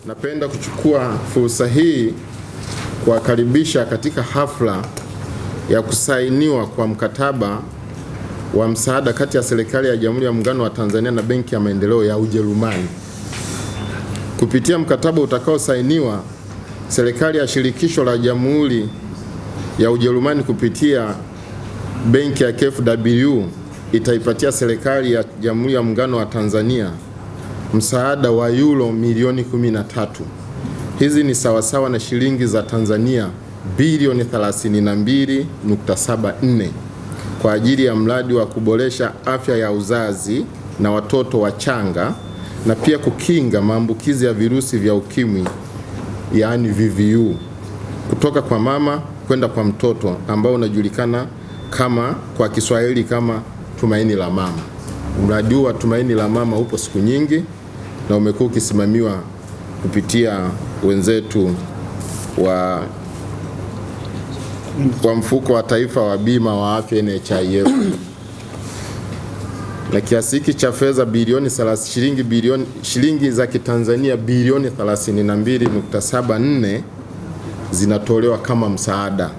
Napenda kuchukua fursa hii kuwakaribisha katika hafla ya kusainiwa kwa mkataba wa msaada kati ya serikali ya Jamhuri ya Muungano wa Tanzania na Benki ya Maendeleo ya Ujerumani. Kupitia mkataba utakaosainiwa, serikali ya shirikisho la Jamhuri ya Ujerumani kupitia benki ya KfW itaipatia serikali ya Jamhuri ya Muungano wa Tanzania msaada wa euro milioni 13. Hizi ni sawasawa na shilingi za Tanzania bilioni 32.74 kwa ajili ya mradi wa kuboresha afya ya uzazi na watoto wachanga na pia kukinga maambukizi ya virusi vya ukimwi, yaani VVU, kutoka kwa mama kwenda kwa mtoto, ambao unajulikana kama kwa Kiswahili kama Tumaini la Mama. Mradi huu wa Tumaini la Mama upo siku nyingi na umekuwa ukisimamiwa kupitia wenzetu wa mfuko wa taifa wa bima wa afya NHIF. Na kiasi hiki cha fedha shilingi za Kitanzania bilioni 32.74 zinatolewa kama msaada.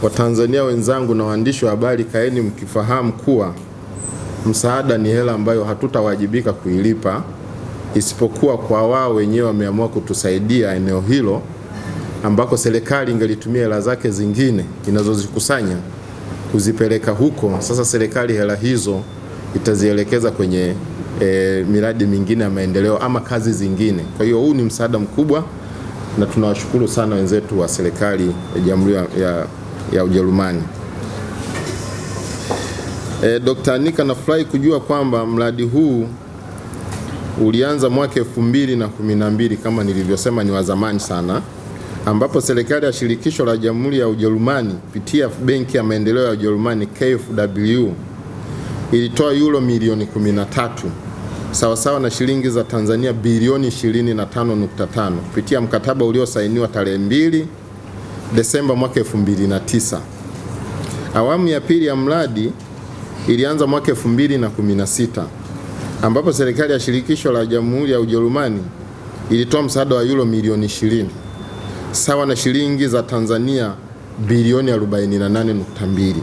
Watanzania wenzangu na waandishi wa habari, kaeni mkifahamu kuwa msaada ni hela ambayo hatutawajibika kuilipa, isipokuwa kwa wao wenyewe wameamua kutusaidia eneo hilo ambako serikali ingelitumia hela zake zingine inazozikusanya kuzipeleka huko. Sasa serikali hela hizo itazielekeza kwenye miradi mingine ya maendeleo ama kazi zingine. Kwa hiyo huu ni msaada mkubwa na tunawashukuru sana wenzetu wa serikali ya Jamhuri ya Ujerumani. Dr. Anika, nafurahi kujua kwamba mradi huu ulianza mwaka 2012 kama nilivyosema, ni wa zamani sana, ambapo serikali ya shirikisho la Jamhuri ya Ujerumani kupitia benki ya maendeleo ya Ujerumani KfW ilitoa euro milioni 13 sawasawa na shilingi za Tanzania bilioni 25.5 kupitia mkataba uliosainiwa tarehe 2 Desemba mwaka 2009. Awamu ya pili ya mradi ilianza mwaka 2016 ambapo serikali ya shirikisho la Jamhuri ya Ujerumani ilitoa msaada wa euro milioni 20 sawa na shilingi za Tanzania bilioni 48.2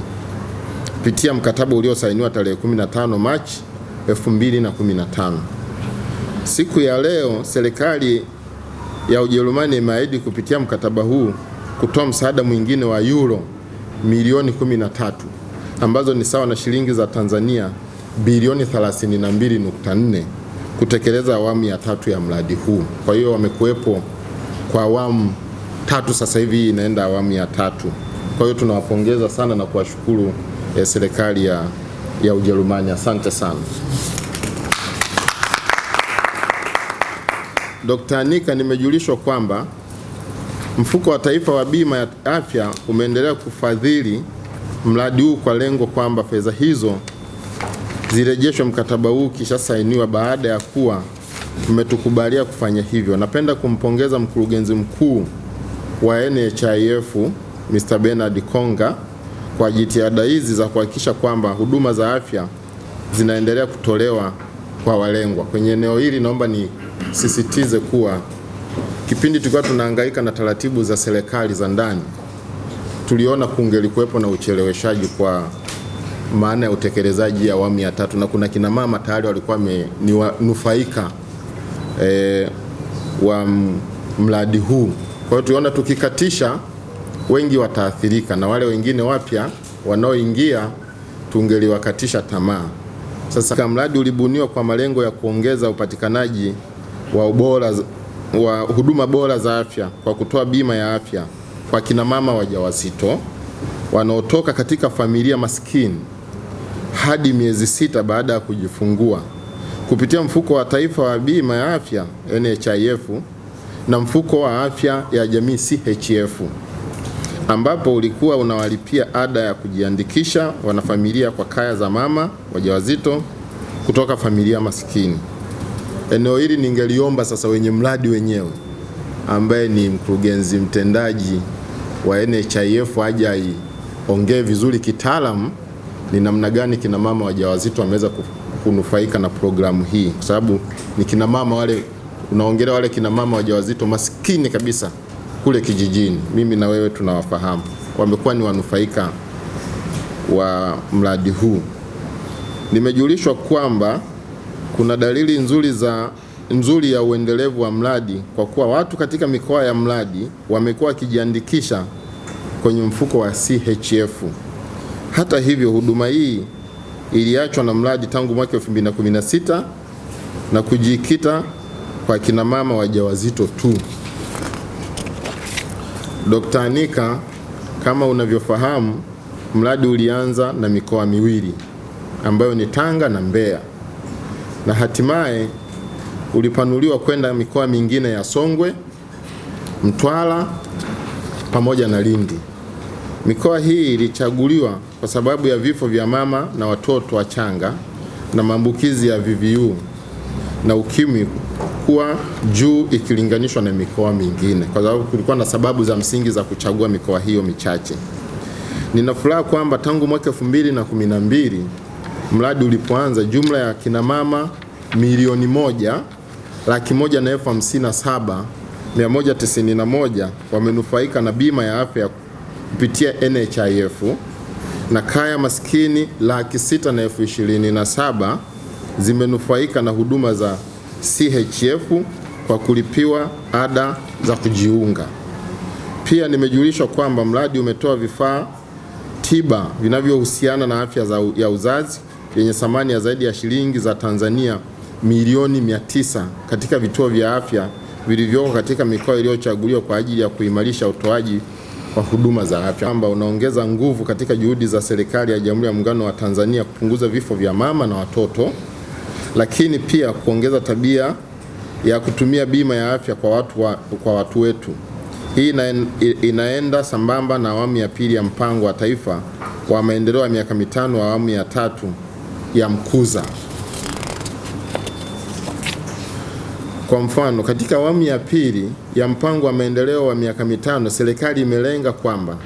kupitia mkataba uliosainiwa tarehe 15 Machi 2015. Siku ya leo serikali ya Ujerumani imeahidi kupitia mkataba huu kutoa msaada mwingine wa euro milioni 13 ambazo ni sawa na shilingi za Tanzania bilioni 32.4 kutekeleza awamu ya tatu ya mradi huu. Kwa hiyo wamekuwepo kwa awamu tatu, sasa hivi inaenda awamu ya tatu. Kwa hiyo tunawapongeza sana na kuwashukuru serikali ya Ujerumani. Asante sana. Dr. Anika, nimejulishwa kwamba mfuko wa taifa wa bima ya afya umeendelea kufadhili mradi huu kwa lengo kwamba fedha hizo zirejeshwe mkataba huu kisha sainiwa baada ya kuwa mmetukubalia kufanya hivyo. Napenda kumpongeza mkurugenzi mkuu wa NHIF Mr. Bernard Konga kwa jitihada hizi za kuhakikisha kwamba huduma za afya zinaendelea kutolewa kwa walengwa. Kwenye eneo hili naomba nisisitize kuwa kipindi tulikuwa tunahangaika na taratibu za serikali za ndani, tuliona kungelikuwepo na ucheleweshaji kwa maana ya utekelezaji ya awamu ya tatu, na kuna kina mama tayari walikuwa ni wanufaika wa mradi huu. Kwa hiyo tuliona tukikatisha wengi wataathirika na wale wengine wapya wanaoingia tungeliwakatisha tamaa. Sasa mradi ulibuniwa kwa malengo ya kuongeza upatikanaji wa huduma bora za afya kwa kutoa bima ya afya kwa kina mama wajawazito wanaotoka katika familia maskini hadi miezi 6 baada ya kujifungua kupitia mfuko wa taifa wa bima ya afya NHIF na mfuko wa afya ya jamii CHF, ambapo ulikuwa unawalipia ada ya kujiandikisha wanafamilia kwa kaya za mama wajawazito kutoka familia maskini. Eneo hili ningeliomba sasa wenye mradi wenyewe ambaye ni mkurugenzi mtendaji wa NHIF aje ongee vizuri kitaalamu ni namna gani kina mama wajawazito wameweza kunufaika na programu hii, kwa sababu ni kina mama wale unaongelea wale kina mama wajawazito maskini kabisa kule kijijini. Mimi na wewe tunawafahamu, wamekuwa ni wanufaika wa mradi huu. Nimejulishwa kwamba kuna dalili nzuri ya uendelevu wa mradi kwa kuwa watu katika mikoa ya mradi wamekuwa wakijiandikisha kwenye mfuko wa CHF. Hata hivyo, huduma hii iliachwa na mradi tangu mwaka 2016 na kujikita kwa kina mama wajawazito tu. Dr. Anika, kama unavyofahamu, mradi ulianza na mikoa miwili ambayo ni Tanga na Mbeya, na hatimaye ulipanuliwa kwenda mikoa mingine ya Songwe, Mtwara pamoja na Lindi. Mikoa hii ilichaguliwa kwa sababu ya vifo vya mama na watoto wachanga na maambukizi ya VVU na ukimwi kuwa juu ikilinganishwa na mikoa mingine, kwa sababu kulikuwa na sababu za msingi za kuchagua mikoa hiyo michache. Nina furaha kwamba tangu mwaka 2012 mradi ulipoanza, jumla ya kina mama 1,157,191 wamenufaika na bima ya afya kupitia NHIF, na kaya maskini 627,027 zimenufaika na huduma za CHF kwa kulipiwa ada za kujiunga. Pia nimejulishwa kwamba mradi umetoa vifaa tiba vinavyohusiana na afya ya uzazi yenye thamani ya zaidi ya shilingi za Tanzania milioni 900 katika vituo vya afya vilivyoko katika mikoa iliyochaguliwa kwa ajili ya kuimarisha utoaji wa huduma za afya, kwamba unaongeza nguvu katika juhudi za serikali ya Jamhuri ya Muungano wa Tanzania kupunguza vifo vya mama na watoto, lakini pia kuongeza tabia ya kutumia bima ya afya kwa watu wetu. Hii inaenda sambamba na awamu ya pili ya mpango wa taifa wa maendeleo ya miaka 5 wa awamu ya 3 ya Mkuza. Kwa mfano, katika awamu ya pili ya mpango wa maendeleo wa miaka 5, serikali imelenga kwamba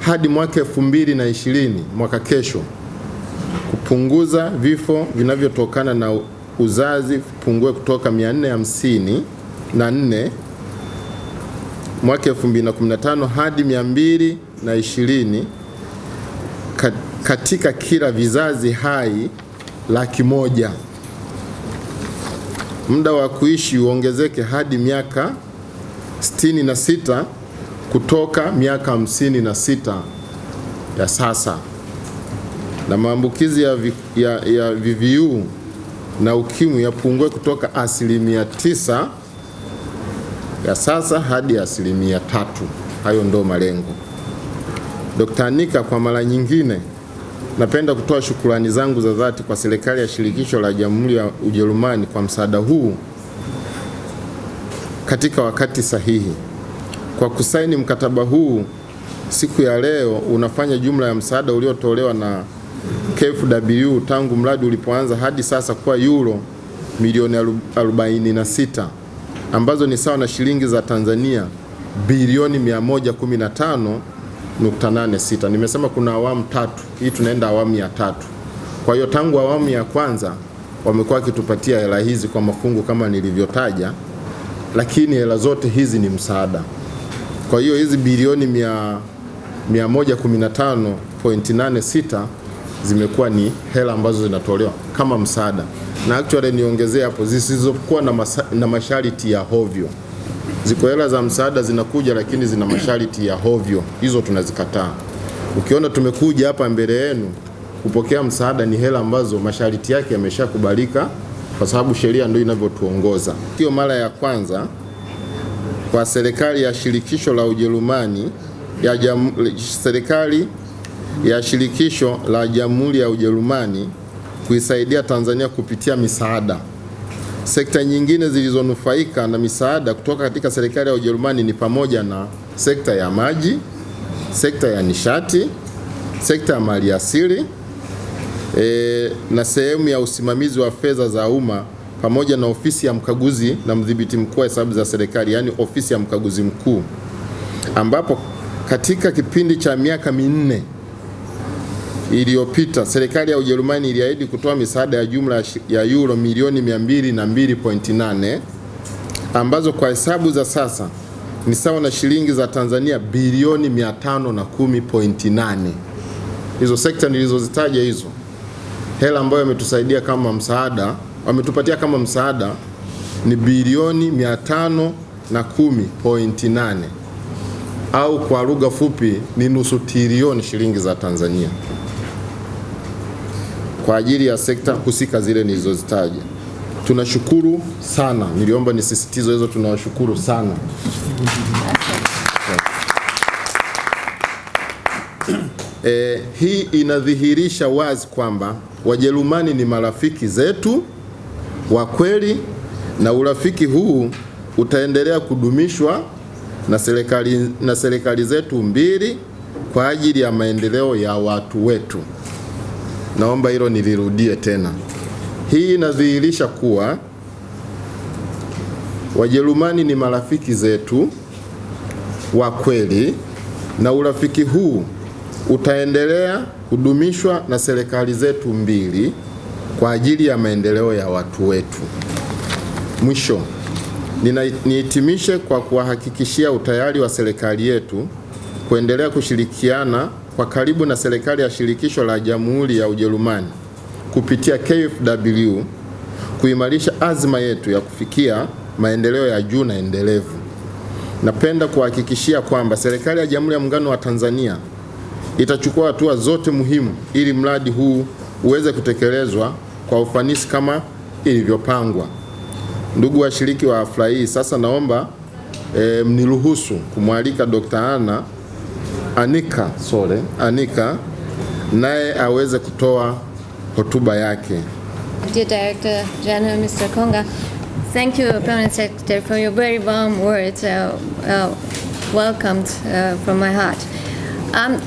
hadi mwaka 2020, mwaka kesho, kupunguza vifo vinavyotokana na uzazi vipungue kutoka 454 mwaka 2015 hadi 220 katika kila vizazi hai 100,000. Muda wa kuishi uongezeke hadi miaka 66 kutoka miaka 56 ya sasa, na maambukizi ya VVU na ukimwi yapungue kutoka 9% ya sasa hadi 3%. Hayo ndo malengo. Dr. Anika, kwa mara nyingine napenda kutoa shukrani zangu za dhati kwa serikali ya shirikisho la Jamhuri ya Ujerumani kwa msaada huu katika wakati sahihi. Kwa kusaini mkataba huu siku ya leo, unafanya jumla ya msaada uliotolewa na KfW tangu mradi ulipoanza hadi sasa kuwa euro milioni 46, ambazo ni sawa na shilingi za Tanzania bilioni 115.86. Nimesema kuna awamu 3, hii tunaenda awamu ya 3. Kwa hiyo tangu awamu ya kwanza wamekuwa wakitupatia hela hizi kwa mafungu kama nilivyotaja, lakini hela zote hizi ni msaada. Kwa hiyo hizi bilioni 115.86 zimekuwa ni hela ambazo zinatolewa kama msaada, na actually niongezea hapo, zisizokuwa na masharti ya hovyo. Ziko hela za msaada zinakuja, lakini zina masharti ya hovyo, hizo tunazikataa. Ukiona tumekuja hapa mbele yenu kupokea msaada, ni hela ambazo masharti yake yameshakubalika, kwa sababu sheria ndio inavyotuongoza. Hiyo mara ya kwanza kwa serikali ya shirikisho la Ujerumani serikali ya shirikisho la Jamhuri ya Ujerumani kuisaidia Tanzania kupitia misaada. Sekta nyingine zilizonufaika na misaada kutoka katika serikali ya Ujerumani ni pamoja na sekta ya maji, sekta ya nishati, sekta ya maliasili, na sehemu ya usimamizi wa fedha za umma, pamoja na ofisi ya mkaguzi na mdhibiti mkuu wa hesabu za serikali, yani ofisi ya mkaguzi mkuu, ambapo katika kipindi cha miaka 4 iliyopita serikali ya Ujerumani iliahidi kutoa misaada ya jumla ya euro milioni 202.8 ambazo kwa hesabu za sasa ni sawa na shilingi za Tanzania bilioni 510.8. Hizo sekta nilizozitaja hizo, hela ambayo imetusaidia kama msaada, wametupatia kama msaada ni bilioni 510.8, au kwa lugha fupi ni nusu trilioni shilingi za Tanzania kwa ajili ya sekta husika zile nilizozitaja. Tunashukuru sana, niliomba nisisitizo hizo, tunawashukuru sana. Hii inadhihirisha wazi kwamba Wajerumani ni marafiki zetu wa kweli, na urafiki huu utaendelea kudumishwa na serikali zetu mbili kwa ajili ya maendeleo ya watu wetu. Naomba hilo nilirudie tena. Hii inadhihirisha kuwa Wajerumani ni marafiki zetu wa kweli, na urafiki huu utaendelea kudumishwa na serikali zetu mbili kwa ajili ya maendeleo ya watu wetu. Mwisho, nihitimishe kwa kuwahakikishia utayari wa serikali yetu kuendelea kushirikiana kwa karibu na serikali ya shirikisho la Jamhuri ya Ujerumani kupitia KfW kuimarisha azma yetu ya kufikia maendeleo ya juu na endelevu. Napenda kuhakikishia kwamba serikali ya Jamhuri ya Muungano wa Tanzania itachukua hatua zote muhimu ili mradi huu uweze kutekelezwa kwa ufanisi kama ilivyopangwa. Ndugu washiriki wa hafla hii, sasa naomba mniruhusu kumwalika Dr. Anika naye aweze kutoa hotuba yake. Dear Director General Mr. Konga, thank you, Permanent Secretary, for your very warm words, welcomed from my heart.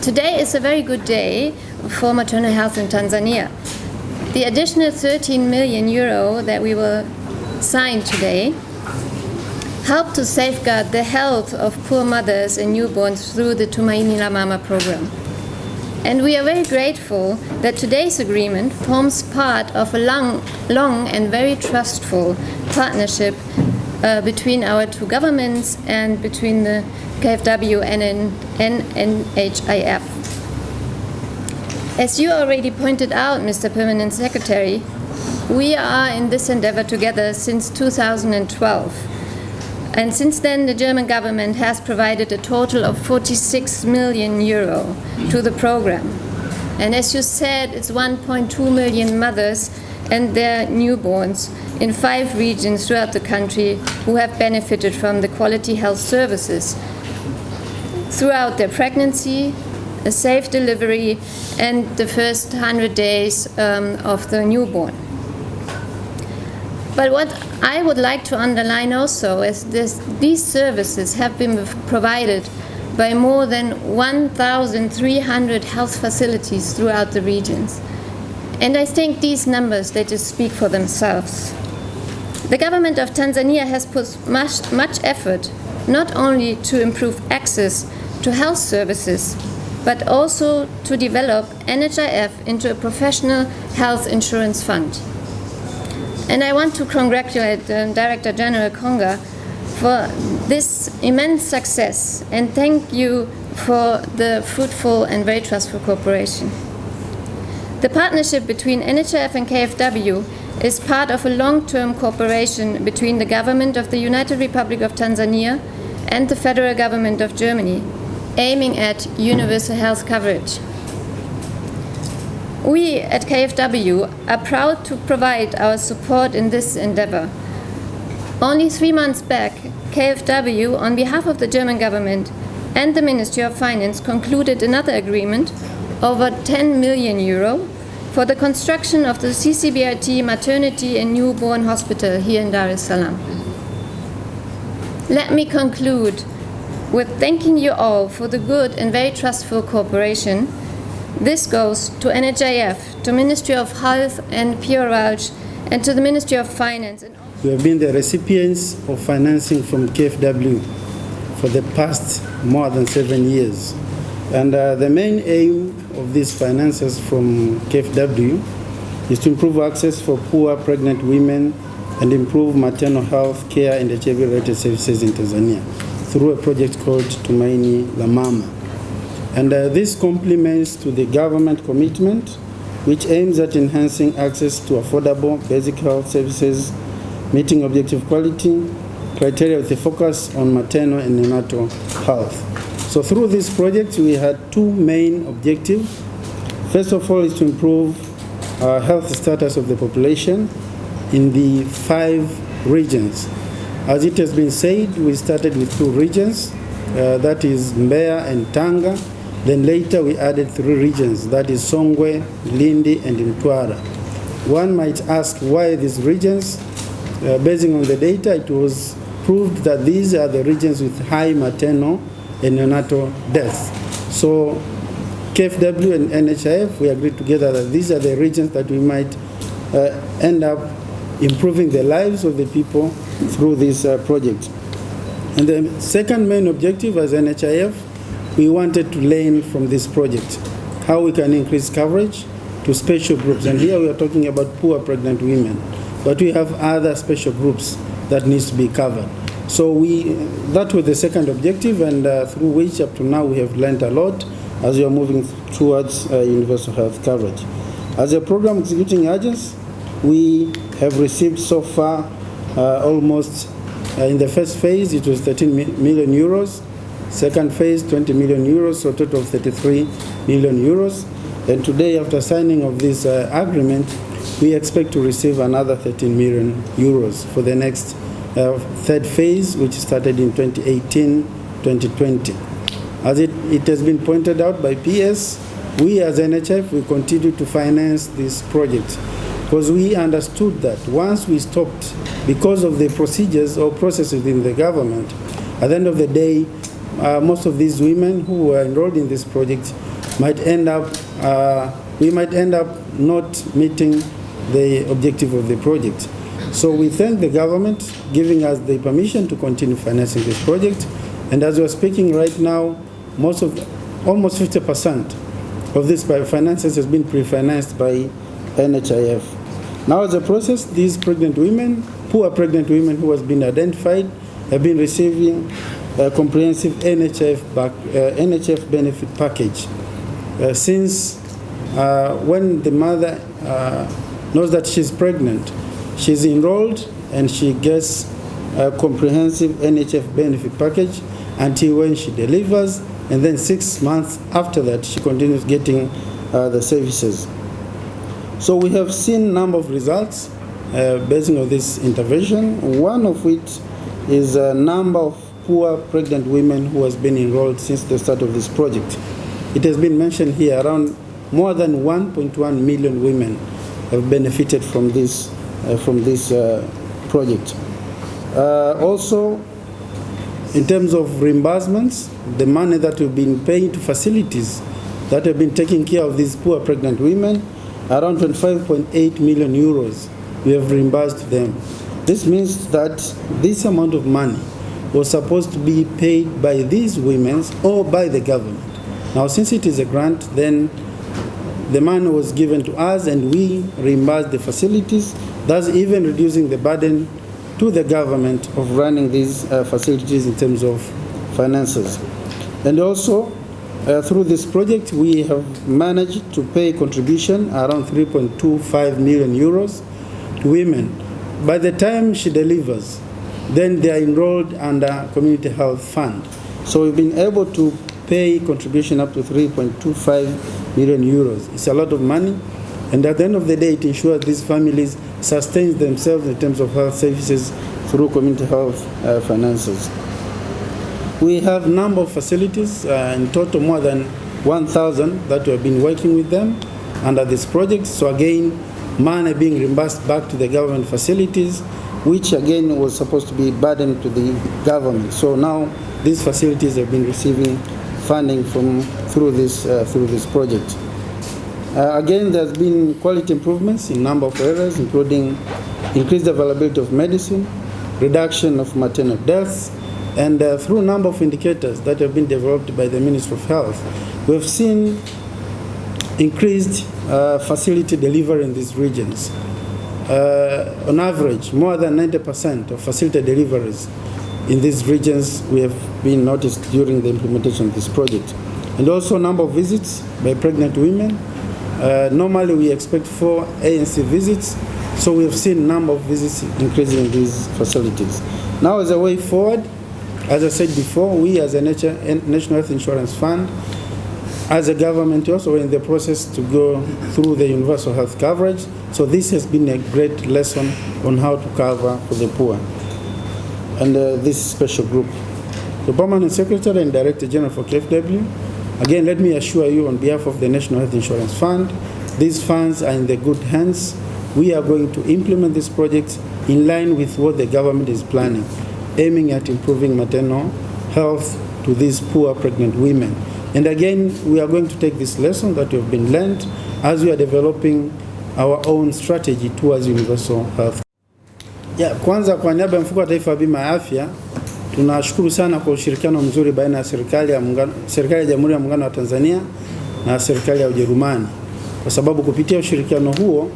Today is a very good day for maternal health in Tanzania. The additional 13 million euro that we will sign today help to safeguard the health of poor mothers and newborns through the Tumaini la Mama program. And we are very grateful that today's agreement forms part of a long and very trustful partnership between our two governments and between the KfW and NHIF. As you already pointed out, Mr. Permanent Secretary, we are in this endeavor together since 2012. And since then, the German government has provided a total of 46 million euro to the program. And as you said, it's 1.2 million mothers and their newborns in 5 regions throughout the country who have benefited from the quality health services throughout their pregnancy, a safe delivery, and the first 100 days of the newborn. But what I would like to underline also is these services have been provided by more than 1,300 health facilities throughout the regions. And I think these numbers, they just speak for themselves. The government of Tanzania has put much effort not only to improve access to health services, but also to develop NHIF into a professional health insurance fund. And I want to congratulate Director General Konga for this immense success and thank you for the fruitful and very trustful cooperation. The partnership between NHIF and KfW is part of a long-term cooperation between the government of the United Republic of Tanzania and the federal government of Germany, aiming at universal health coverage. We at KfW are proud to provide our support in this endeavor. Only 3 months back, KfW, on behalf of the German government and the Ministry of Finance, concluded another agreement over 10 million euro for the construction of the CCBRT Maternity and Newborn Hospital here in Dar es Salaam. Let me conclude with thanking you all for the good and very trustful cooperation. This goes to NHIF, to Ministry of Health and Pierre Walsh, and to the Ministry of Finance. We have been the recipients of financing from KfW for the past more than 7 years. And the main aim of these finances from KfW is to improve access for poor pregnant women and improve maternal health care and HIV-related services in Tanzania through a project called Tumaini la Mama. And this complements to the government commitment, which aims at enhancing access to affordable basic health services, meeting objective quality criteria with a focus on maternal and neonatal health. So through this project, we had two main objectives. First of all is to improve health status of the population in the 5 regions. As it has been said, we started with 2 regions, that is Mbeya and Tanga. Then later we added 3 regions, that is Songwe, Lindi, and Mtwara. One might ask why these regions? Basing on the data, it was proved that these are the regions with high maternal and neonatal deaths. So KfW and NHIF, we agreed together that these are the regions that we might end up improving the lives of the people through this project. And the second main objective as NHIF, we wanted to learn from this project how we can increase coverage to special groups. And here we are talking about poor pregnant women, but we have other special groups that needs to be covered. So that was the second objective, and through which up to now we have learned a lot as we are moving towards universal health coverage. As a program executing agents, we have received so far almost, in the first phase it was 13 million euros, second phase 20 million euros, so a total of 33 million euros. And today, after signing of this agreement, we expect to receive another 13 million euros for the next third phase, which started in 2018-2020. As it has been pointed out by PS, we as NHIF, we continue to finance this project because we understood that once we stopped, because of the procedures or processes within the government, at the end of the day, most of these women who were enrolled in this project might end up, we might end up not meeting the objective of the project. So we thank the government giving us the permission to continue financing this project. And as we're speaking right now, almost 50% of this finances has been pre-financed by NHIF. Now as a process, these pregnant women, poor pregnant women who has been identified, have been receiving a comprehensive NHIF benefit package. Since when the mother knows that she's pregnant, she's enrolled and she gets a comprehensive NHIF benefit package until when she delivers, and then 6 months after that she continues getting the services. So we have seen a number of results based on this intervention, one of which is a number of poor pregnant women who has been enrolled since the start of this project. It has been mentioned here, around more than 1.1 million women have benefited from this project. Also, in terms of reimbursements, the money that we've been paying to facilities that have been taking care of these poor pregnant women, around 25.8 million euros we have reimbursed them. This means that this amount of money was supposed to be paid by these women or by the government. Now, since it is a grant, then the money was given to us and we reimbursed the facilities, thus even reducing the burden to the government of running these facilities in terms of finances. And also, through this project, we have managed to pay contribution around 3.25 million euros to women. By the time she delivers, then they are enrolled under Community Health Fund. So we've been able to pay contribution up to 3.25 million euros. It's a lot of money, and at the end of the day, it ensures these families sustain themselves in terms of health services through community health finances. We have a number of facilities, in total more than 1,000 that we have been working with them under this project. So again, money being reimbursed back to the government facilities, which again was supposed to be burden to the government. So now these facilities have been receiving funding through this project. Again, there's been quality improvements in a number of areas, including increased availability of medicine, reduction of maternal deaths, and through a number of indicators that have been developed by the Ministry of Health, we've seen increased facility delivery in these regions. on average, more than 90% of facility deliveries in these regions we have been noticed during the implementation of this project. And also number of visits by pregnant women. Normally we expect 4 ANC visits, so we have seen number of visits increasing in these facilities. Now as a way forward, as I said before, we as a National Health Insurance Fund, as a government also we're in the process to go through the universal health coverage. So this has been a great lesson on how to cover for the poor and this special group. The Permanent Secretary and Director General for KFW, again, let me assure you on behalf of the National Health Insurance Fund, these funds are in the good hands. We are going to implement this project in line with what the government is planning, aiming at improving maternal health to these poor pregnant women. And again, we are going to take this lesson that we have been learned as we are developing our own strategy towards universal health. Kwanza kwa niaba ya Mfuko wa Taifa wa Bima ya Afya, tunashukuru sana kwa ushirikiano mzuri baina ya serikali ya Jamhuri ya Muungano wa Tanzania na serikali ya Ujerumani. Kwa sababu kupitia ushirikiano huo,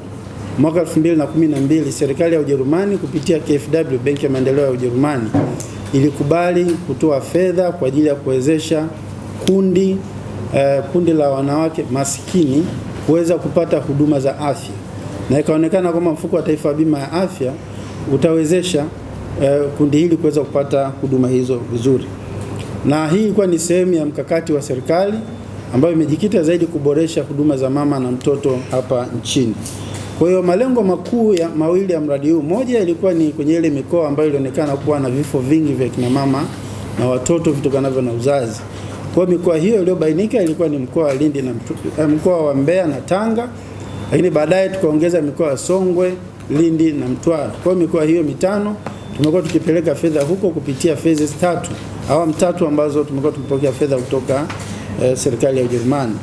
mwaka 2012 serikali ya Ujerumani kupitia KfW, Benki ya Maendeleo ya Ujerumani, ilikubali kutoa fedha kwa ajili ya kuwezesha kundi la wanawake maskini kuweza kupata huduma za afya. Na ikaonekana kwamba Mfuko wa Taifa wa Bima ya Afya utawezesha kundi hili kuweza kupata huduma hizo vizuri. Na hii ilikuwa ni sehemu ya mkakati wa serikali ambayo imejikita zaidi kuboresha huduma za mama na mtoto hapa nchini. Kwa hiyo malengo makuu mawili ya mradi huu, moja ilikuwa ni kwenye ile mikoa ambayo ilionekana kuwa na vifo vingi vya kina mama na watoto vitokanavyo na uzazi. Kwa mikoa hiyo iliyobainika ilikuwa ni mkoa wa Lindi na mkoa wa Mbeya na Tanga, lakini baadaye tukaongeza mikoa ya Songwe, Lindi na Mtwara. Kwa mikoa hiyo mitano tumekuwa tukipeleka fedha huko kupitia phases 3, awamu 3 ambazo tumekuwa tukipokea fedha kutoka serikali ya Ujerumani.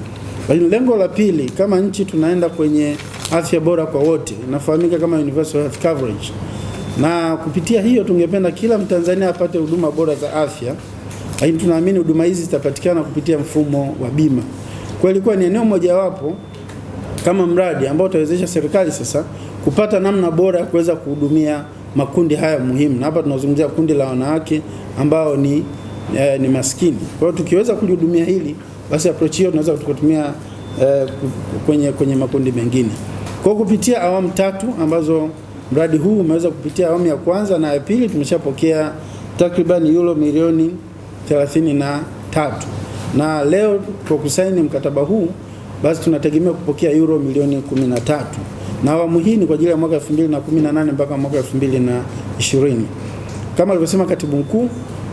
Lakini lengo la pili, kama nchi tunaenda kwenye afya bora kwa wote, inafahamika kama universal health coverage. Na kupitia hiyo tungependa kila Mtanzania apate huduma bora za afya. Lakini tunaamini huduma hizi zitapatikana kupitia mfumo wa bima. Kwa ilikuwa ni eneo mojawapo kama mradi ambao utawezesha serikali sasa kupata namna bora ya kuweza kuhudumia makundi haya muhimu. Na hapa tunazungumzia kundi la wanawake ambao ni maskini. Kwa hiyo tukiweza kulihudumia hili, basi approach hiyo tunaweza kutumia kwenye makundi mengine. Kwa kupitia awamu 3 ambazo mradi huu umeweza kupitia awamu ya kwanza na ya pili, tumeshapokea takriban euro milioni 33. Na leo kwa kusaini mkataba huu, basi tunategemea kupokea euro milioni 13. Na awamu hii ni kwa ajili ya mwaka 2018 mpaka mwaka 2020. Kama alivyosema Katibu Mkuu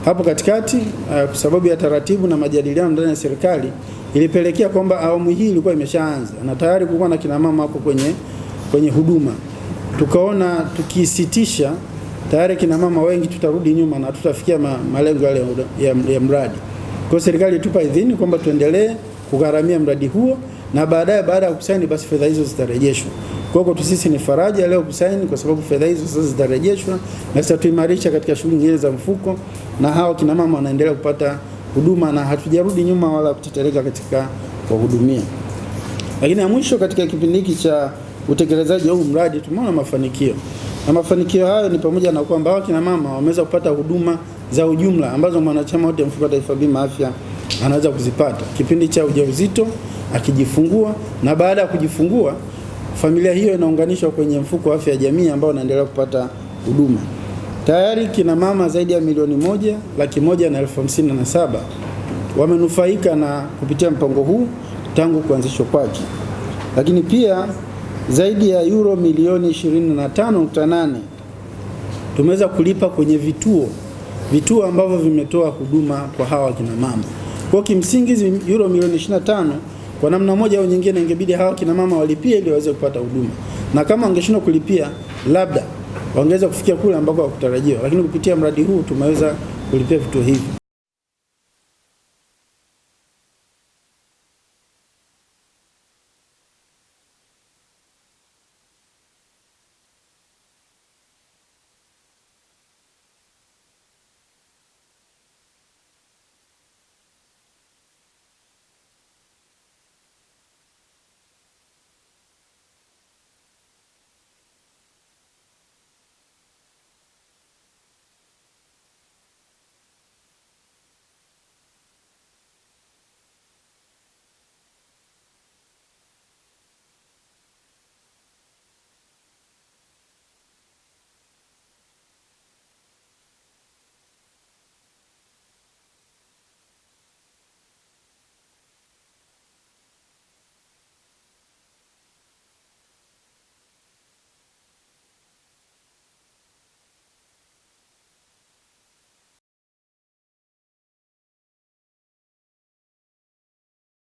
hapo katikati, kwa sababu ya taratibu na majadiliano ndani ya serikali, ilipelekea kwamba awamu hii ilikuwa imeshaanza na tayari kulikuwa na kina mama hapo kwenye huduma. Tukaona tukisitisha, tayari kina mama wengi tutarudi nyuma na tutafikia malengo yale ya mradi. Kwa serikali tupa idhini kwamba tuendelee kugharamia mradi huo, na baadaye baada ya kusaini basi fedha hizo zitarejeshwa. Kwa hiyo sisi ni faraja leo kusaini, kwa sababu fedha hizo sasa zitarejeshwa na zitatuimarisha katika shughuli nyingine za mfuko, na hao kina mama wanaendelea kupata huduma na hatujarudi nyuma wala kutetereka katika kuhudumia. Lakini ya mwisho, katika kipindi hiki cha utekelezaji wa huu mradi tumeona mafanikio. Na mafanikio hayo ni pamoja na kwamba hao kina mama wameweza kupata huduma za ujumla ambazo mwanachama wote Mfuko wa Taifa wa Bima ya Afya anaweza kuzipata. Kipindi cha ujauzito, akijifungua, na baada ya kujifungua familia hiyo inaunganishwa kwenye mfuko wa afya ya jamii ambao unaendelea kupata huduma. Tayari kina mama zaidi ya milioni 1,157,000 wamenufaika na kupitia mpango huu tangu kuanzishwa kwake. Lakini pia zaidi ya euro milioni 25.8 tumeweza kulipa kwenye vituo ambavyo vimetoa huduma kwa hawa kina mama. Kwa kimsingi euro milioni 25 kwa namna moja au nyingine ingebidi hawa kina mama walipie ili waweze kupata huduma. Na kama wangeshindwa kulipia, labda wangeweza kufikia kule ambako hawakutarajiwa. Lakini kupitia mradi huu tumeweza kulipia vituo hivi.